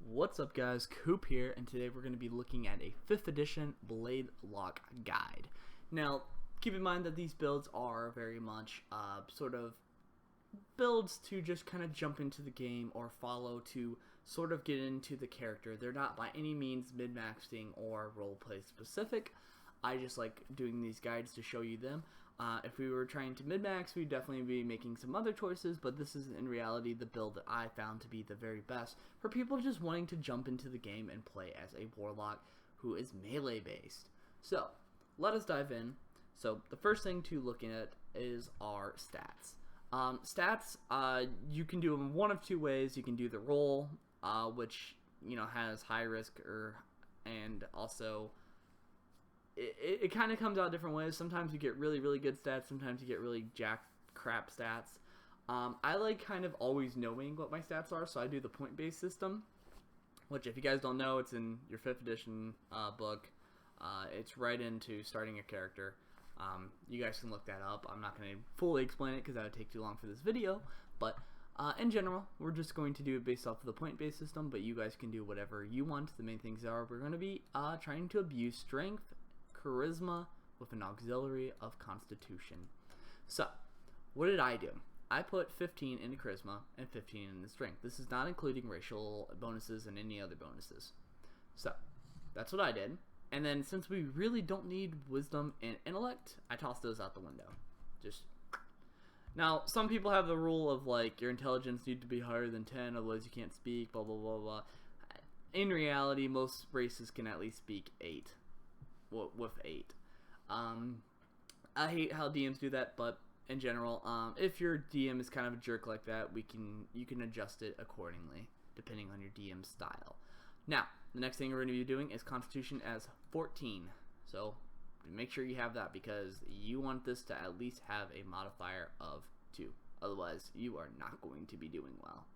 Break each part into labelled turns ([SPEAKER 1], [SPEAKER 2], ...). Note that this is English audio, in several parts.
[SPEAKER 1] What's up guys, Coop here, and today we're going to be looking at a 5th edition Bladelock guide. Now, keep in mind that these builds are very much sort of builds to just kind of jump into the game or follow to sort of get into the character. They're not by any means min-maxing or roleplay specific. I just like doing these guides to show you them. If we were trying to min-max, we'd definitely be making some other choices, but this is in reality the build that I found to be the very best for people just wanting to jump into the game and play as a Warlock who is melee based. So, let us dive in. So, the first thing to look at is our stats. You can do them one of two ways. You can do the roll, which, has high risk, and also it kind of comes out different ways. Sometimes you get really, really good stats. Sometimes you get really jack crap stats. I like kind of always knowing what my stats are, so I do the point-based system, which if you guys don't know, it's in your 5th edition book. It's right into starting a character. You guys can look that up. I'm not going to fully explain it because that would take too long for this video, but in general, we're just going to do it based off of the point-based system, but you guys can do whatever you want. The main things are we're going to be trying to abuse strength, charisma with an auxiliary of constitution. So, what did I do? I put 15 into charisma and 15 into strength. This is not including racial bonuses and any other bonuses. So, that's what I did. And then since we really don't need wisdom and intellect, I tossed those out the window. Now, some people have the rule of like your intelligence needs to be higher than 10, otherwise you can't speak, blah blah blah blah. In reality, most races can at least speak 8. With 8. I hate how DMs do that, but in general, if your DM is kind of a jerk like that, you can adjust it accordingly depending on your DM style. Now, the next thing we're going to be doing is Constitution as 14. So make sure you have that because you want this to at least have a modifier of 2. Otherwise, you are not going to be doing well.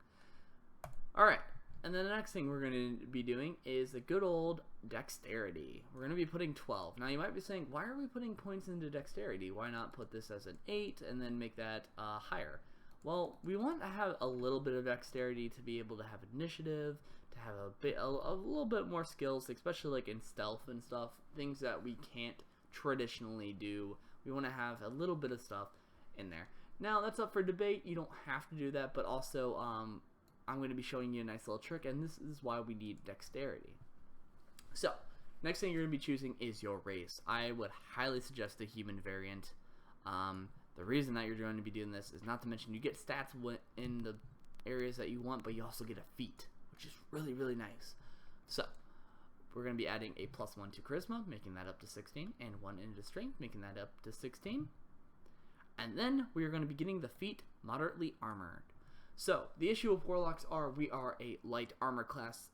[SPEAKER 1] Alright. And then the next thing we're going to be doing is the good old dexterity. We're going to be putting 12. Now you might be saying, why are we putting points into dexterity? Why not put this as an 8 and then make that higher? Well, we want to have a little bit of dexterity to be able to have initiative, to have a little bit more skills, especially like in stealth and stuff, things that we can't traditionally do. We want to have a little bit of stuff in there. Now that's up for debate. You don't have to do that, but also I'm going to be showing you a nice little trick, and this is why we need dexterity. So, next thing you're going to be choosing is your race. I would highly suggest the human variant. The reason that you're going to be doing this is not to mention you get stats in the areas that you want, but you also get a feat, which is really, really nice. So, we're going to be adding a +1 to charisma, making that up to 16, and 1 into strength, making that up to 16. And then we are going to be getting the feat moderately armored. So, the issue with Warlocks we are a light armor class.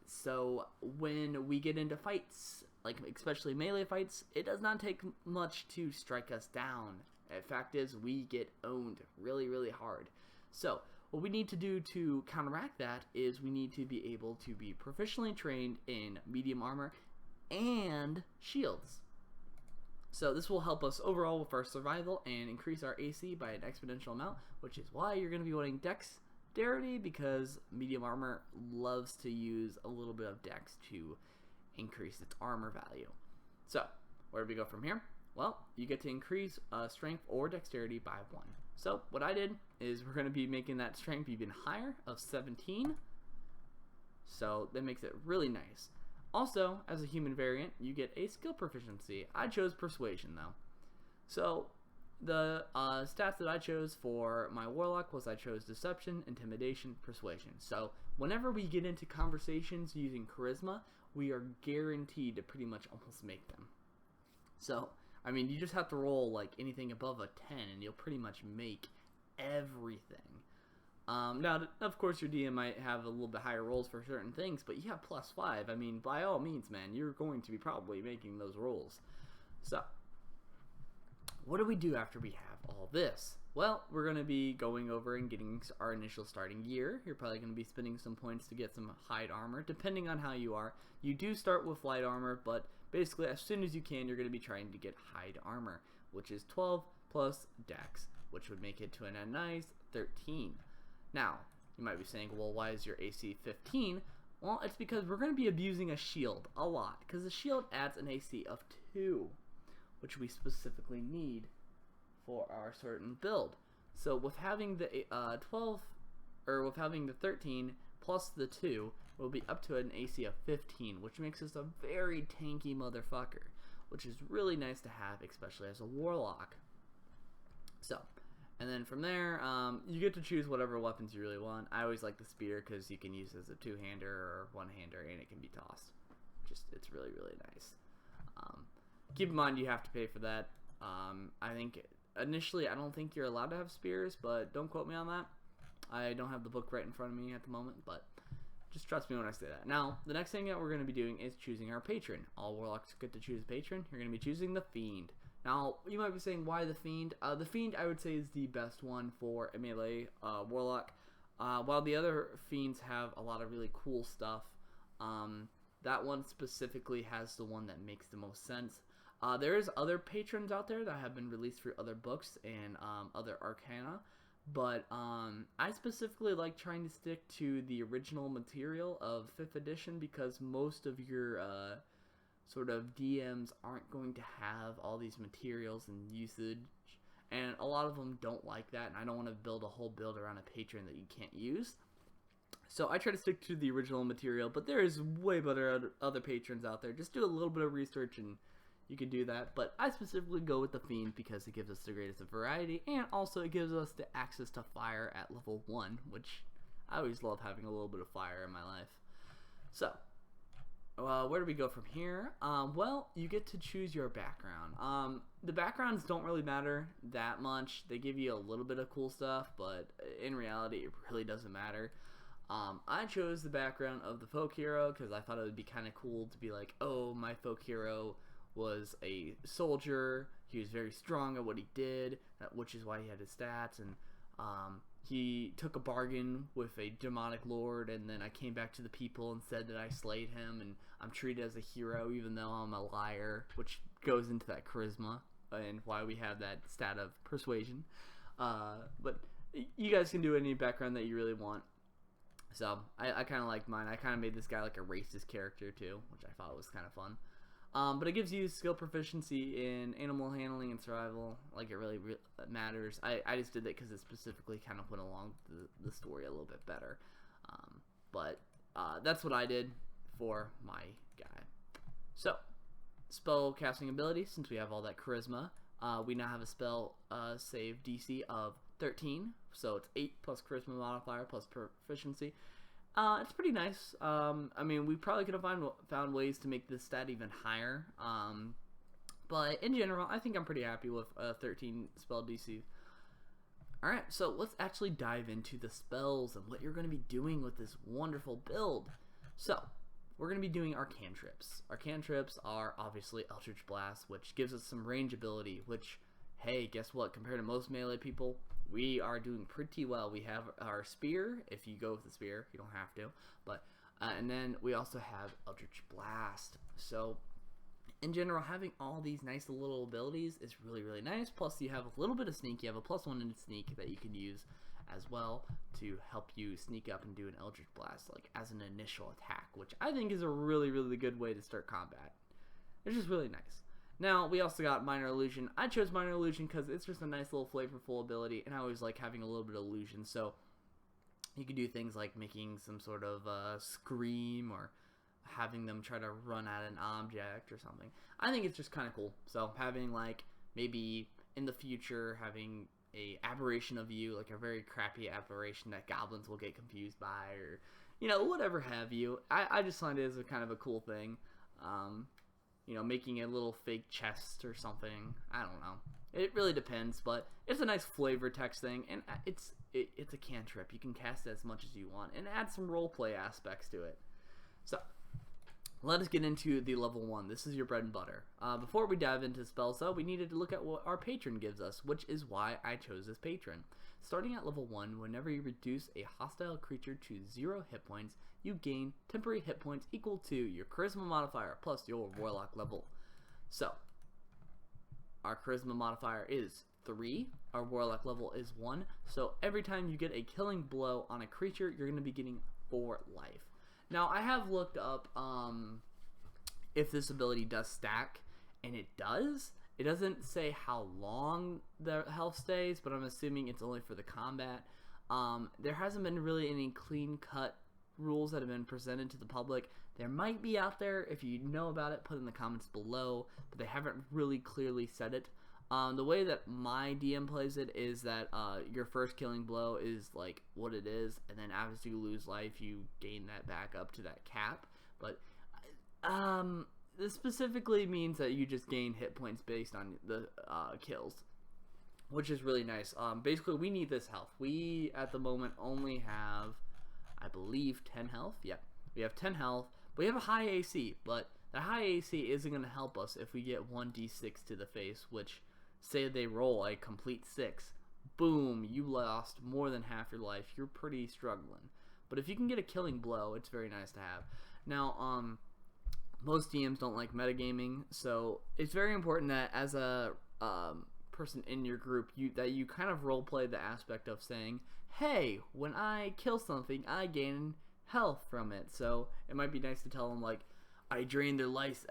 [SPEAKER 1] So, when we get into fights, like especially melee fights, it does not take much to strike us down. The fact is, we get owned really, really hard. So, what we need to do to counteract that is we need to be able to be proficiently trained in medium armor and shields. So this will help us overall with our survival and increase our AC by an exponential amount, which is why you're going to be wanting dexterity, because medium armor loves to use a little bit of dex to increase its armor value. So where do we go from here? Well, you get to increase strength or dexterity by 1. So what I did is we're going to be making that strength even higher of 17. So that makes it really nice. Also, as a human variant, you get a skill proficiency. I chose persuasion though. So the stats that I chose for my Warlock was I chose deception, intimidation, persuasion. So whenever we get into conversations using charisma, we are guaranteed to pretty much almost make them. So, I mean, you just have to roll like anything above a 10 and you'll pretty much make everything. Now, of course, your DM might have a little bit higher rolls for certain things, but you have +5. I mean, by all means, man, you're going to be probably making those rolls. So, what do we do after we have all this? Well, we're going to be going over and getting our initial starting gear. You're probably going to be spending some points to get some hide armor, depending on how you are. You do start with light armor, but basically, as soon as you can, you're going to be trying to get hide armor, which is 12 plus dex, which would make it to a nice 13. Now, you might be saying, well, why is your AC 15? Well, it's because we're going to be abusing a shield a lot, because the shield adds an AC of 2, which we specifically need for our certain build. So with having the 12, or with having the 13 plus the 2, we'll be up to an AC of 15, which makes us a very tanky motherfucker, which is really nice to have, especially as a Warlock. So, and then from there, you get to choose whatever weapons you really want. I always like the spear because you can use it as a two-hander or one-hander, and it can be tossed. It's really, really nice. Keep in mind you have to pay for that. I think initially I don't think you're allowed to have spears, but don't quote me on that. I don't have the book right in front of me at the moment, but just trust me when I say that. Now, the next thing that we're going to be doing is choosing our patron. All Warlocks get to choose a patron. You're going to be choosing the Fiend. Now, you might be saying, why the Fiend? The Fiend, I would say, is the best one for a melee Warlock. While the other Fiends have a lot of really cool stuff, that one specifically has the one that makes the most sense. There's other patrons out there that have been released for other books and other arcana, but I specifically like trying to stick to the original material of 5th edition because most of your sort of DMs aren't going to have all these materials and usage, and a lot of them don't like that, and I don't want to build a whole build around a patron that you can't use. So I try to stick to the original material, but there is way better other patrons out there. Just do a little bit of research and you can do that, but I specifically go with the Fiend because it gives us the greatest of variety, and also it gives us the access to fire at level 1, which I always love having a little bit of fire in my life. So, where do we go from here? Well, you get to choose your background. The backgrounds don't really matter that much. They give you a little bit of cool stuff, but in reality, it really doesn't matter. I chose the background of the folk hero because I thought it would be kind of cool to be like, oh, my folk hero was a soldier. He was very strong at what he did, which is why he had his stats, and he took a bargain with a demonic lord, and then I came back to the people and said that I slayed him, and I'm treated as a hero even though I'm a liar, which goes into that charisma and why we have that stat of persuasion. But you guys can do any background that you really want. So I kind of liked mine. I kind of made this guy like a racist character too, which I thought was kind of fun. But it gives you skill proficiency in animal handling and survival. Like, it really matters. I just did that because it specifically kind of went along the story a little bit better. But that's what I did for my guy. So, spell casting ability, since we have all that charisma, we now have a spell save DC of 13. So it's 8 plus charisma modifier plus proficiency. It's pretty nice. I mean, we probably could have found ways to make this stat even higher. But in general, I think I'm pretty happy with 13 spell DC. Alright, so let's actually dive into the spells and what you're going to be doing with this wonderful build. So, we're going to be doing Arcane Trips. Arcane Trips are obviously Eldritch Blast, which gives us some range ability, which, hey, guess what? Compared to most melee people, we are doing pretty well. We have our spear. If you go with the spear, you don't have to. But and then we also have Eldritch Blast. So in general, having all these nice little abilities is really, really nice. Plus, you have a little bit of sneak. You have a +1 in sneak that you can use as well to help you sneak up and do an Eldritch Blast, like as an initial attack, which I think is a really, really good way to start combat. It's just really nice. Now, we also got Minor Illusion. I chose Minor Illusion because it's just a nice little flavorful ability, and I always like having a little bit of illusion. So, you can do things like making some sort of scream or having them try to run at an object or something. I think it's just kind of cool. So, having, like, maybe in the future, having a aberration of you, like a very crappy aberration that goblins will get confused by, or, you know, whatever have you. I just find it as a kind of a cool thing. You know, making a little fake chest or something. I don't know. It really depends, but it's a nice flavor text thing, and it's a cantrip. You can cast it as much as you want, and add some roleplay aspects to it. So, let us get into the level 1. This is your bread and butter. Before we dive into spells, though, we needed to look at what our patron gives us, which is why I chose this patron. Starting at level 1, whenever you reduce a hostile creature to 0 hit points, you gain temporary hit points equal to your charisma modifier plus your warlock level. So, our charisma modifier is 3, our warlock level is 1, so every time you get a killing blow on a creature, you're going to be getting 4 life. Now, I have looked up if this ability does stack, and it does. It doesn't say how long the health stays, but I'm assuming it's only for the combat. There hasn't been really any clean-cut rules that have been presented to the public. There might be out there. If you know about it, put in the comments below, but they haven't really clearly said it. The way that my DM plays it is that your first killing blow is like what it is, and then as you lose life, you gain that back up to that cap. But this specifically means that you just gain hit points based on the kills, which is really nice. Basically, we need this health. We, at the moment, only have, I believe, 10 health. Yep, we have 10 health. We have a high AC, but the high AC isn't going to help us if we get 1d6 to the face, which, say they roll a complete 6. Boom, you lost more than half your life. You're pretty struggling. But if you can get a killing blow, it's very nice to have. Now, most DMs don't like metagaming, so it's very important that as a person in your group, that you kind of roleplay the aspect of saying, hey, when I kill something, I gain health from it. So it might be nice to tell them, like, I drain their life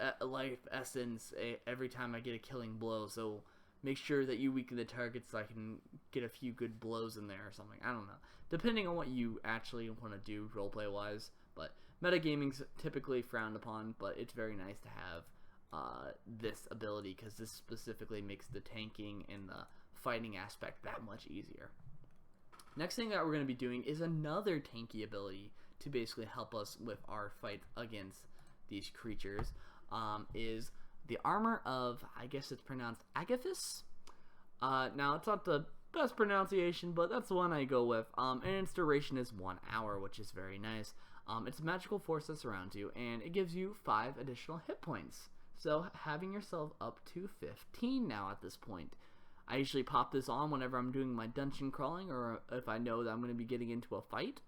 [SPEAKER 1] essence every time I get a killing blow, so make sure that you weaken the target so I can get a few good blows in there or something. I don't know. Depending on what you actually want to do roleplay-wise. But metagaming's typically frowned upon, but it's very nice to have this ability, because this specifically makes the tanking and the fighting aspect that much easier. Next thing that we're going to be doing is another tanky ability to basically help us with our fight against these creatures, is the armor of, I guess it's pronounced Agathis. Now, it's not the best pronunciation, but that's the one I go with. And its duration is 1 hour, which is very nice. It's a magical force that surrounds you, and it gives you 5 additional hit points. So, having yourself up to 15 now at this point. I usually pop this on whenever I'm doing my dungeon crawling, or if I know that I'm going to be getting into a fight.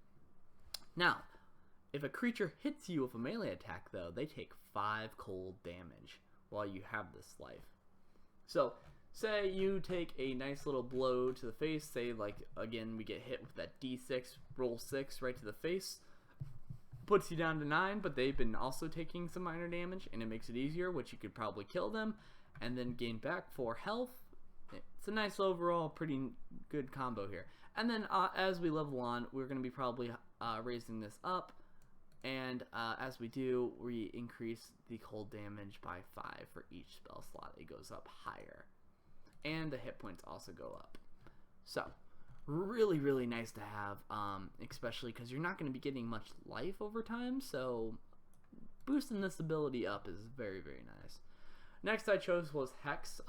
[SPEAKER 1] Now, if a creature hits you with a melee attack, though, they take 5 cold damage while you have this life. So, say you take a nice little blow to the face, say, like, again, we get hit with that d6, roll 6 right to the face, puts you down to 9, but they've been also taking some minor damage, and it makes it easier, which you could probably kill them, and then gain back 4 health. It's a nice overall pretty good combo here. And then as we level on, we're going to be probably raising this up, and as we do, we increase the cold damage by 5 for each spell slot. It goes up higher, and the hit points also go up. So really, really nice to have, especially because you're not going to be getting much life over time, so boosting this ability up is very, very nice. Next I chose was Hex.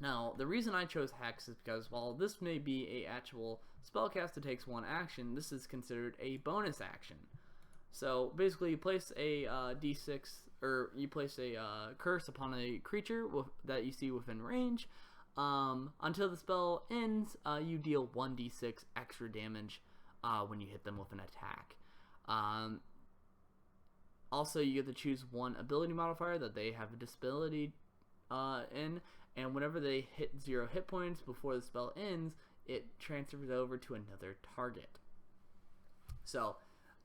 [SPEAKER 1] Now, the reason I chose Hex is because while this may be a actual spellcast that takes 1 action, this is considered a bonus action. So basically, you place a d6, or you place a curse upon a creature that you see within range. Until the spell ends, you deal 1d6 extra damage when you hit them with an attack. Also, you get to choose 1 ability modifier that they have a disability in, and whenever they hit 0 hit points before the spell ends, it transfers over to another target. So,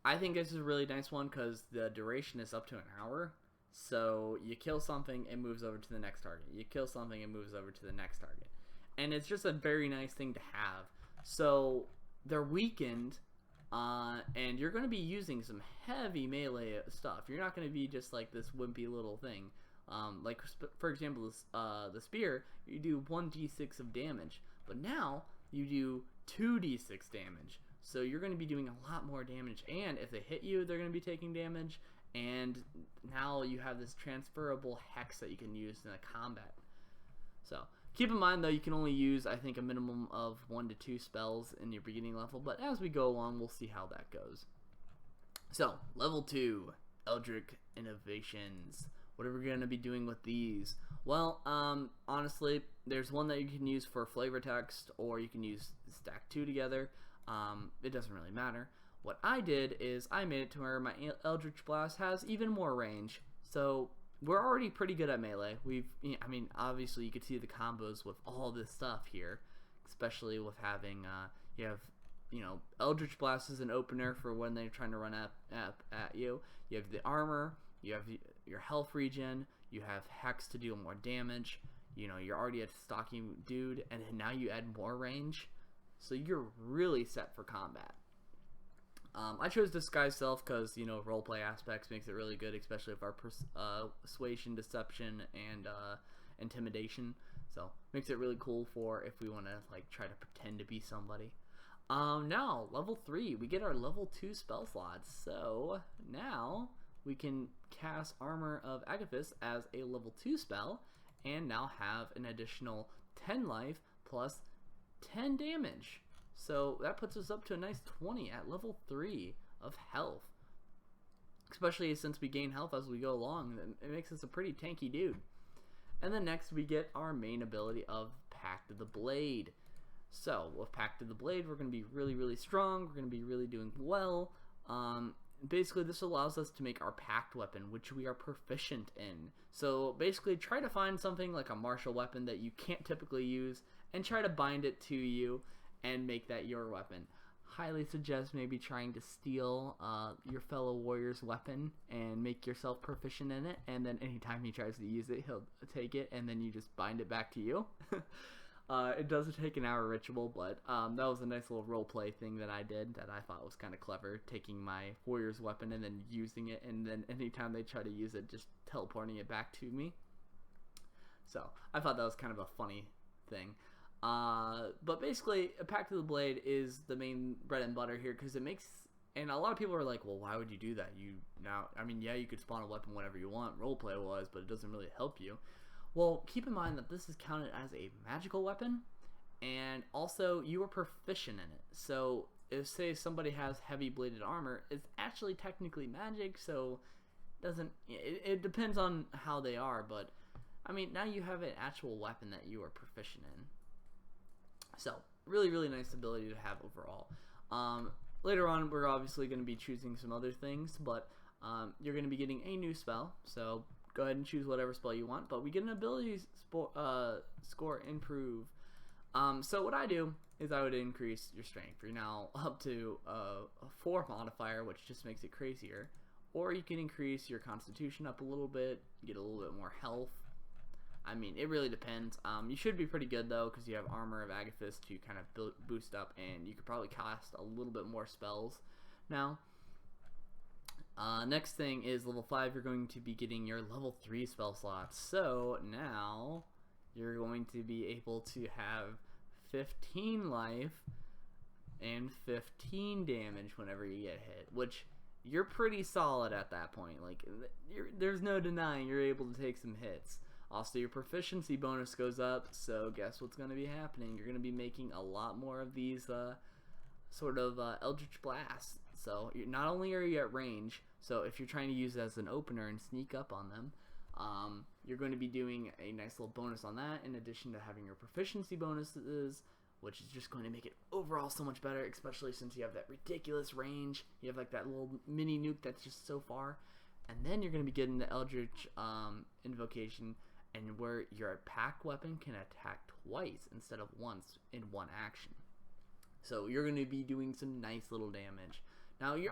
[SPEAKER 1] I think this is a really nice one because the duration is up to an hour. So, you kill something, it moves over to the next target. You kill something, it moves over to the next target. And it's just a very nice thing to have. So, they're weakened, and you're going to be using some heavy melee stuff. You're not going to be just like this wimpy little thing. Like, for example, the spear, you do 1d6 of damage, but now you do 2d6 damage. So you're going to be doing a lot more damage, and if they hit you, they're going to be taking damage, and now you have this transferable hex that you can use in a combat. So keep in mind, though, you can only use, I think, a minimum of 1 to 2 spells in your beginning level, but as we go along, we'll see how that goes. So, level 2, Eldritch Innovations. What are we going to be doing with these? Well, honestly, there's one that you can use for flavor text, or you can use stack 2 together. It doesn't really matter. What I did is I made it to where my Eldritch Blast has even more range. So we're already pretty good at melee. I mean, obviously you could see the combos with all this stuff here, especially with having, you have you know, Eldritch Blast is an opener for when they're trying to run at you. You have the armor, you have your health regen, you have Hex to deal more damage. You know, you're already a stocky dude, and now you add more range. So you're really set for combat. I chose Disguise Self because, you know, roleplay aspects makes it really good, especially with our persuasion, deception, and intimidation. So makes it really cool for if we want to like try to pretend to be somebody. Now level 3, we get our level 2 spell slots. So now we can cast Armor of Agathis as a level 2 spell, and now have an additional 10 life plus 10 damage. So that puts us up to a nice 20 at level 3 of health. Especially since we gain health as we go along, it makes us a pretty tanky dude. And then next we get our main ability of Pact of the Blade. So with Pact of the Blade, we're going to be really, really strong. We're going to be really doing well. Basically, this allows us to make our Pact weapon, which we are proficient in. So basically, try to find something like a martial weapon that you can't typically use, and try to bind it to you and make that your weapon. Highly suggest maybe trying to steal your fellow warrior's weapon and make yourself proficient in it, and then anytime he tries to use it, he'll take it, and then you just bind it back to you. It doesn't take an hour ritual, but that was a nice little roleplay thing that I did that I thought was kind of clever, taking my warrior's weapon and then using it, and then anytime they try to use it, just teleporting it back to me. So I thought that was kind of a funny thing. But basically, a Pact of the Blade is the main bread and butter here, because it makes, and a lot of people are like, well, why would you do that? I mean, yeah, you could spawn a weapon whenever you want, roleplay was, but it doesn't really help you. Well, keep in mind that this is counted as a magical weapon, and also you are proficient in it. So if, say, somebody has heavy bladed armor, it's actually technically magic, so it depends on how they are, but I mean, now you have an actual weapon that you are proficient in. So, really, really nice ability to have overall. Later on, we're obviously going to be choosing some other things, but you're going to be getting a new spell, so go ahead and choose whatever spell you want, but we get an ability score improve. So what I do is I would increase your strength. You're now up to a 4 modifier, which just makes it crazier. Or you can increase your constitution up a little bit, get a little bit more health. I mean, it really depends. You should be pretty good, though, because you have Armor of Agathis to kind of boost up, and you could probably cast a little bit more spells now. Next thing is level 5, you're going to be getting your level 3 spell slots. So now you're going to be able to have 15 life and 15 damage whenever you get hit, which you're pretty solid at that point. Like, there's no denying you're able to take some hits. Also, your proficiency bonus goes up, so guess what's going to be happening? You're going to be making a lot more of these sort of Eldritch Blasts. So not only are you at range, so if you're trying to use it as an opener and sneak up on them, you're going to be doing a nice little bonus on that, in addition to having your proficiency bonuses, which is just going to make it overall so much better, especially since you have that ridiculous range. You have like that little mini nuke that's just so far. And then you're going to be getting the Eldritch Invocation, and where your Pact weapon can attack twice instead of once in one action. So you're going to be doing some nice little damage. Now, you're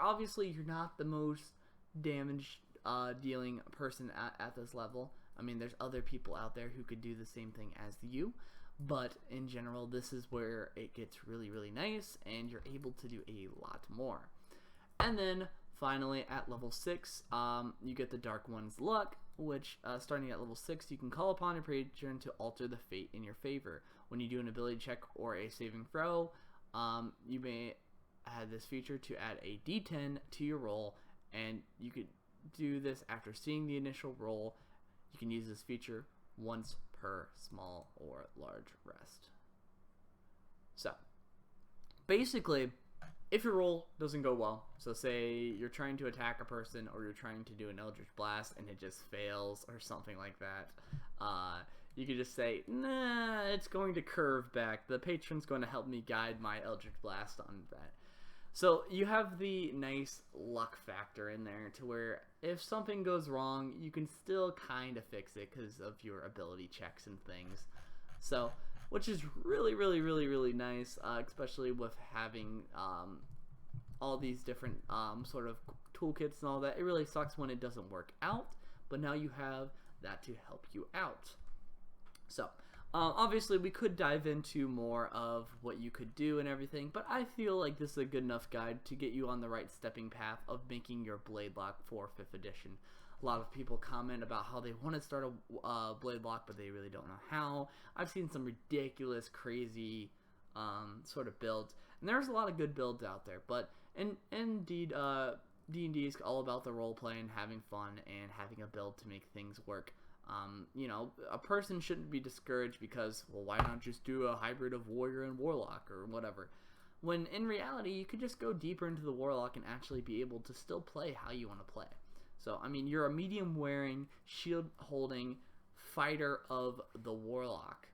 [SPEAKER 1] not the most damage dealing person at this level. I mean, there's other people out there who could do the same thing as you, but in general, this is where it gets really, really nice, and you're able to do a lot more. And then finally, at level 6, you get the Dark One's Luck, which, starting at level 6, you can call upon your patron to alter the fate in your favor. When you do an ability check or a saving throw, you may add this feature to add a d10 to your roll, and you could do this after seeing the initial roll. You can use this feature once per small or large rest. So, basically, if your roll doesn't go well, so say you're trying to attack a person or you're trying to do an Eldritch Blast and it just fails or something like that, you could just say, nah, it's going to curve back. The patron's going to help me guide my Eldritch Blast on that. So you have the nice luck factor in there to where if something goes wrong, you can still kind of fix it because of your ability checks and things. So which is really nice, especially with having all these different sort of toolkits and all that. It really sucks when it doesn't work out, but now you have that to help you out. So obviously we could dive into more of what you could do and everything, but I feel like this is a good enough guide to get you on the right stepping path of making your Bladelock for 5th edition. A lot of people comment about how they want to start a Bladelock, but they really don't know how. I've seen some ridiculous, crazy sort of builds, and there's a lot of good builds out there, but indeed D&D is all about the role-play and having fun and having a build to make things work. You know, a person shouldn't be discouraged because, well, why not just do a hybrid of warrior and warlock or whatever, when in reality you could just go deeper into the warlock and actually be able to still play how you want to play. So I mean, you're a medium wearing, shield holding fighter of the warlock.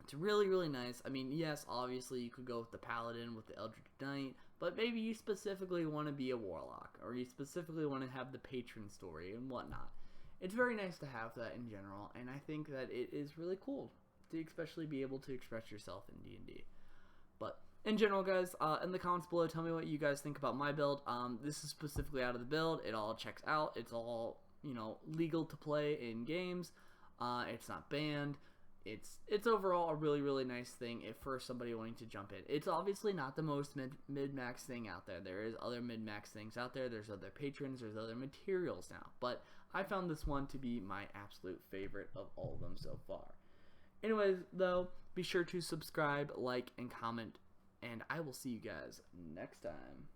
[SPEAKER 1] It's really nice. I mean, yes, obviously you could go with the paladin with the Eldritch Knight, but maybe you specifically want to be a warlock, or you specifically want to have the patron story and whatnot. It's very nice to have that in general, and I think that it is really cool to especially be able to express yourself in D&D. But in general, guys, in the comments below, tell me what you guys think about my build. This is specifically out of the build. It all checks out. It's all, you know, legal to play in games. It's not banned. It's overall a really nice thing for somebody wanting to jump in. It's obviously not the most mid-max thing out there. There is other mid-max things out there. There's other patrons. There's other materials now. But I found this one to be my absolute favorite of all of them so far. Anyways, though, be sure to subscribe, like, and comment, and I will see you guys next time.